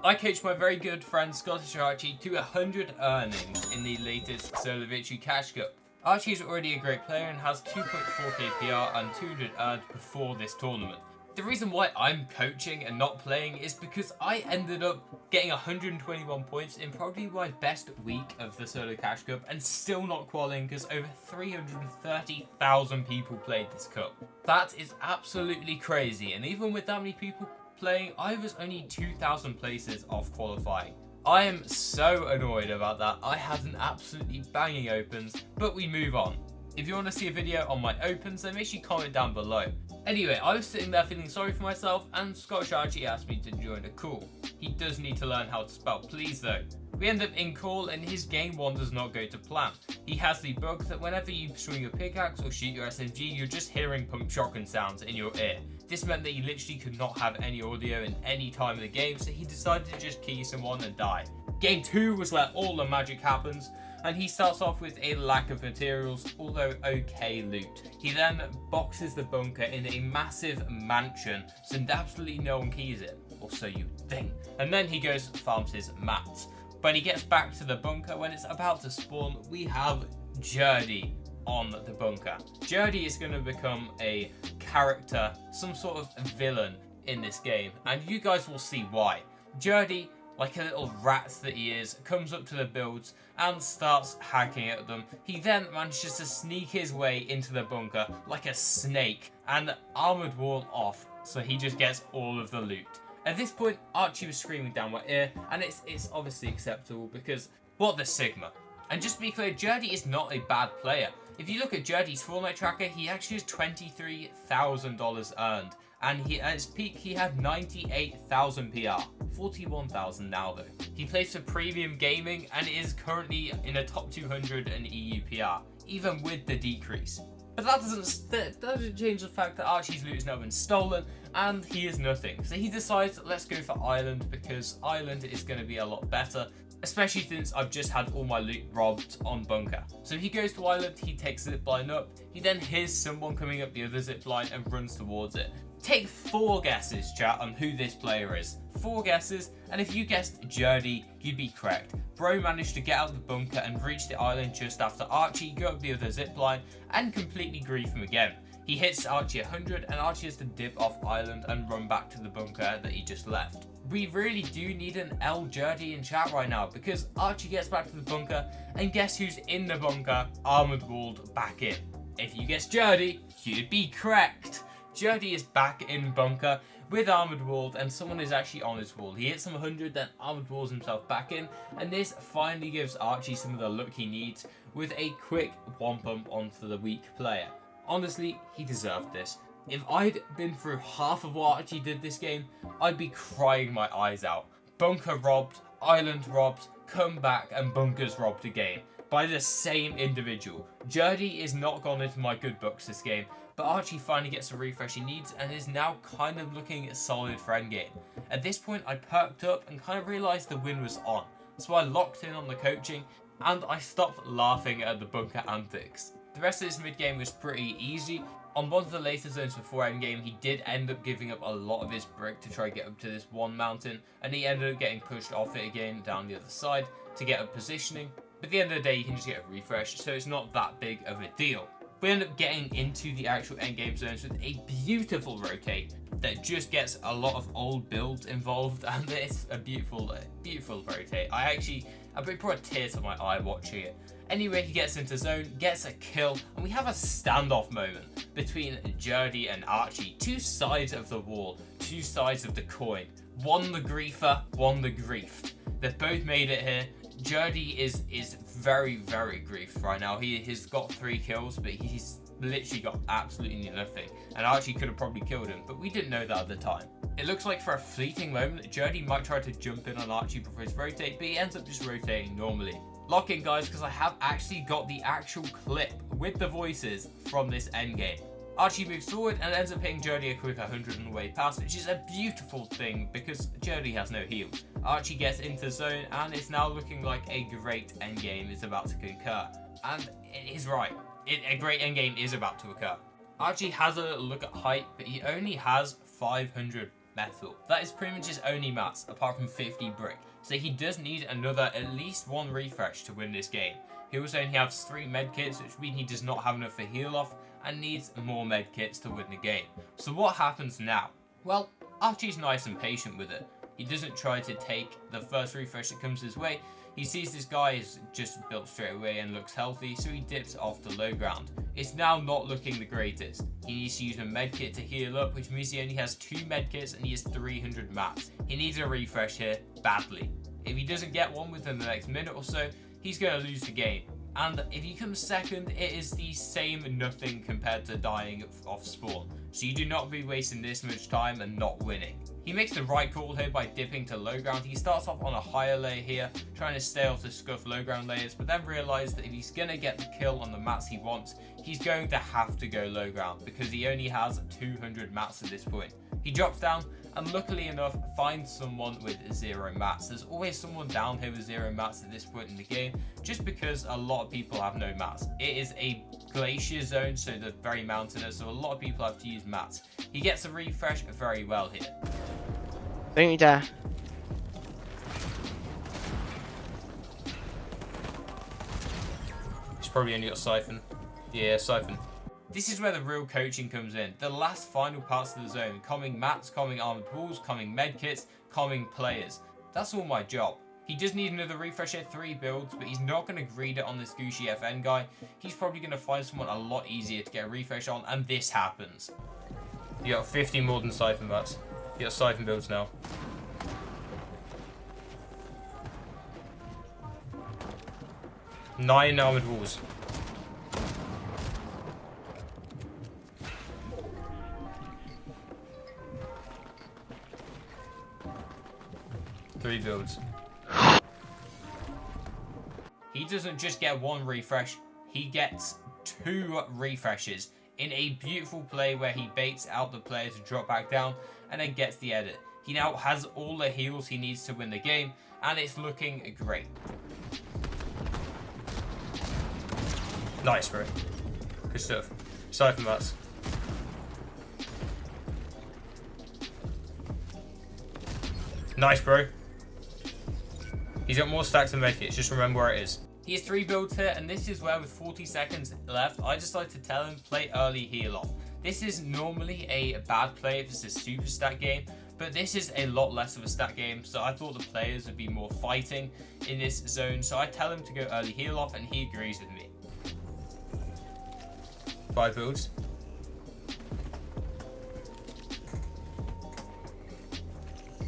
I coached my very good friend Scottish Archie to 100 earnings in the latest Solo Victory Cash Cup. Archie is already a great player and has 2.4k PR and 200 earned before this tournament. The reason why I'm coaching and not playing is because I ended up getting 121 points in probably my best week of the Solo Cash Cup and still not qualifying because over 330,000 people played this cup. That is absolutely crazy, and even with that many people playing, I was only 2,000 places off qualifying. I am so annoyed about that. I had an absolutely banging opens, but we move on. If you want to see a video on my opens, then make sure you comment down below. Anyway, I was sitting there feeling sorry for myself, and Scottish Archie asked me to join a call. He does need to learn how to spell please though. We end up in call, and his game one does not go to plan. He has the bug that whenever you swing your pickaxe or shoot your SMG, you're just hearing pump shotgun sounds in your ear. This meant that he literally could not have any audio in any time of the game, so he decided to just key someone and die. Game 2 was where all the magic happens, and he starts off with a lack of materials, although okay loot. He then boxes the bunker in a massive mansion, so absolutely no one keys it, or so you think. And then he goes and farms his mats. When he gets back to the bunker, when it's about to spawn, we have Jurdy on the bunker. Jurdy is going to become a character, some sort of villain in this game, and you guys will see why. Jurdy, like a little rat that he is, comes up to the builds and starts hacking at them. He then manages to sneak his way into the bunker like a snake and armored wall off, so he just gets all of the loot. At this point, Archie was screaming down my ear, and it's obviously acceptable because what the Sigma. And just to be clear, Jurdy is not a bad player. If you look at Jurdy's Fortnite tracker, he actually has $23,000 earned. And at his peak, he had 98,000 PR. 41,000 now though. He plays for Premium Gaming and is currently in a top 200 in EU PR, even with the decrease. But that doesn't change the fact that Archie's loot has now been stolen and he is nothing. So he decides, let's go for Island because Island is going to be a lot better, especially since I've just had all my loot robbed on bunker. So he goes to Island, he takes the zipline up, he then hears someone coming up the other zipline and runs towards it. Take 4 guesses, chat, on who this player is. 4 guesses, and if you guessed Jurdy, you'd be correct. Bro managed to get out of the bunker and reach the island just after Archie, go up the other zipline, and completely grief him again. He hits Archie 100, and Archie has to dip off island and run back to the bunker that he just left. We really do need an L Jurdy in chat right now, because Archie gets back to the bunker, and guess who's in the bunker? Armored walled back in. If you guessed Jurdy, you'd be correct. Jurdy is back in bunker with armored walled, and someone is actually on his wall. He hits him 100, then armored walls himself back in, and this finally gives Archie some of the luck he needs with a quick one pump onto the weak player. Honestly, he deserved this. If I'd been through half of what Archie did this game, I'd be crying my eyes out. Bunker robbed, island robbed, come back, and bunkers robbed again by the same individual. Jurdy is not gone into my good books this game, but Archie finally gets the refresh he needs and is now kind of looking solid for endgame. At this point, I perked up and kind of realised the win was on, so I locked in on the coaching and I stopped laughing at the bunker antics. The rest of this mid game was pretty easy. On one of the later zones before endgame, he did end up giving up a lot of his brick to try to get up to this one mountain, and he ended up getting pushed off it again down the other side to get up positioning. But at the end of the day, you can just get a refresh, so it's not that big of a deal. We end up getting into the actual endgame zones with a beautiful rotate that just gets a lot of old builds involved, and it's a beautiful rotate. I brought a tear to my eye watching it. Anyway, he gets into zone, gets a kill, and we have a standoff moment between Jurdy and Archie. 2 sides of the wall, 2 sides of the coin. One the griefer, one the griefed. They've both made it here. Jurdy is very, very griefed right now. He's got 3 kills, but he's literally got absolutely nothing. And Archie could have probably killed him, but we didn't know that at the time. It looks like for a fleeting moment, Jurdy might try to jump in on Archie before his rotate, but he ends up just rotating normally. Lock in, guys, because I have actually got the actual clip with the voices from this endgame. Archie moves forward and ends up hitting Jurdy a quick 100 on the way past, which is a beautiful thing because Jurdy has no heals. Archie gets into zone and it's now looking like a great endgame is about to concur. And it is right. A great endgame is about to occur. Archie has a little look at height, but he only has 500 metal. That is pretty much his only mats, apart from 50 brick. So he does need another at least 1 refresh to win this game. He also only has 3 medkits, which means he does not have enough for heal off and needs more medkits to win the game. So what happens now? Well, Archie's nice and patient with it. He doesn't try to take the first refresh that comes his way. He sees this guy is just built straight away and looks healthy, so he dips off to low ground. It's now not looking the greatest. He needs to use a medkit to heal up, which means he only has 2 medkits and he has 300 mats. He needs a refresh here, badly. If he doesn't get one within the next minute or so, he's going to lose the game. And if he comes second, it is the same nothing compared to dying off spawn. So you do not be wasting this much time and not winning. He makes the right call here by dipping to low ground. He starts off on a higher layer here, trying to stay off the scuffed low ground layers, but then realizes that if he's going to get the kill on the mats he wants, he's going to have to go low ground because he only has 200 mats at this point. He drops down and luckily enough finds someone with 0 mats. There's always someone down here with 0 mats at this point in the game, just because a lot of people have no mats. It is a glacier zone, so they're very mountainous, so a lot of people have to use mats. He gets a refresh very well here. Don't you dare. He's probably only got Siphon. Yeah, Siphon. This is where the real coaching comes in. The last final parts of the zone. Calming mats, calming armored walls, calming medkits, calming players. That's all my job. He does need another refresh here, 3 builds, but he's not going to greed it on this Gucci FN guy. He's probably going to find someone a lot easier to get a refresh on, and this happens. You got 50 more than Siphon mats. You got Siphon builds now. Nine armored walls. Three builds. He doesn't just get 1 refresh, he gets 2 refreshes in a beautiful play where he baits out the player to drop back down and then gets the edit. He now has all the heals he needs to win the game, and it's looking great. Nice, bro. Good stuff. Siphon mats. Nice, bro. He's got more stacks than medkits, just remember where it is. He has 3 builds here, and this is where with 40 seconds left, I just like to tell him, play early heal off. This is normally a bad play if it's a super stat game, but this is a lot less of a stat game, so I thought the players would be more fighting in this zone, so I tell him to go early heal off, and he agrees with me. 5 builds.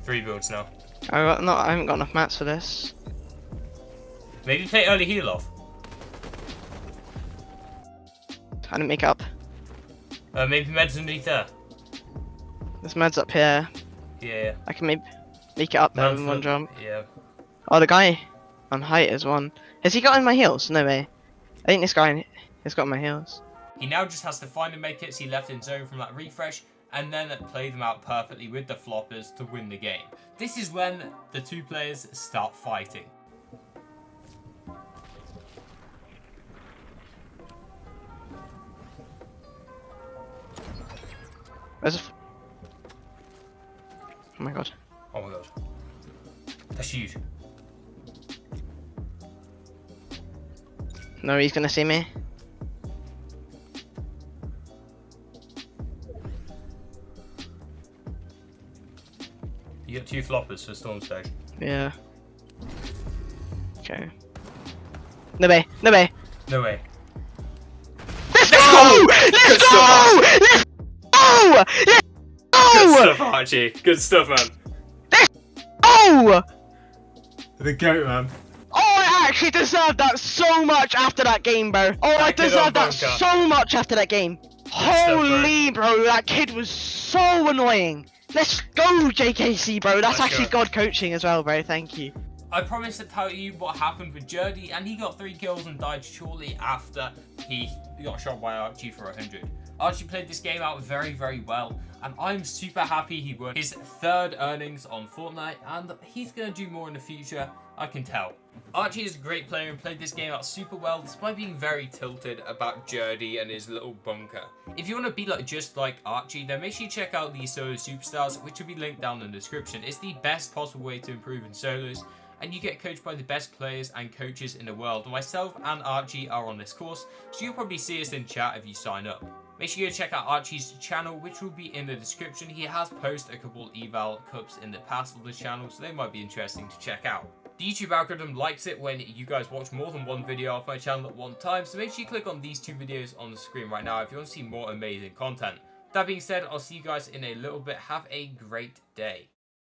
Three builds now. I haven't got enough mats for this. Maybe play early heal off. I didn't make it up. Maybe meds underneath there. There's meds up here. Yeah. I can maybe make it up there in 1 jump. Yeah. Oh, the guy on height is 1. Has he got in my heals? No way. I think this guy has got in my heals. He now just has to find the medkits he left in zone from that refresh, and then play them out perfectly with the floppers to win the game. This is when the 2 players start fighting. Where's a oh my god. Oh my god. That's huge. No, he's gonna see me. You got 2 floppers for storm stage. Yeah. Okay. No way. No way. No way. Let's go! Let's go! Let's go! Let's go! Good stuff, Archie. Good stuff, man. Let's go! The GOAT, man. Oh, I actually deserved that so much after that game, bro. Oh, I deserved that so much after that game. Holy, bro, that kid was so annoying. Let's go, JKC, bro. That's actually God coaching as well, bro. Thank you. I promised to tell you what happened with Jurdy, and he got 3 kills and died shortly after he got shot by Archie for 100. Archie played this game out very, very well, and I'm super happy he won his 3rd earnings on Fortnite, and he's going to do more in the future, I can tell. Archie is a great player and played this game out super well, despite being very tilted about Jurdy and his little bunker. If you want to be just like Archie, then make sure you check out the Solo Superstars, which will be linked down in the description. It's the best possible way to improve in solos, and you get coached by the best players and coaches in the world. Myself and Archie are on this course, so you'll probably see us in chat if you sign up. Make sure you go check out Archie's channel, which will be in the description. He has posted a couple eval cups in the past on this channel, so they might be interesting to check out. The YouTube algorithm likes it when you guys watch more than one video off my channel at one time, so make sure you click on these 2 videos on the screen right now if you want to see more amazing content. That being said, I'll see you guys in a little bit. Have a great day.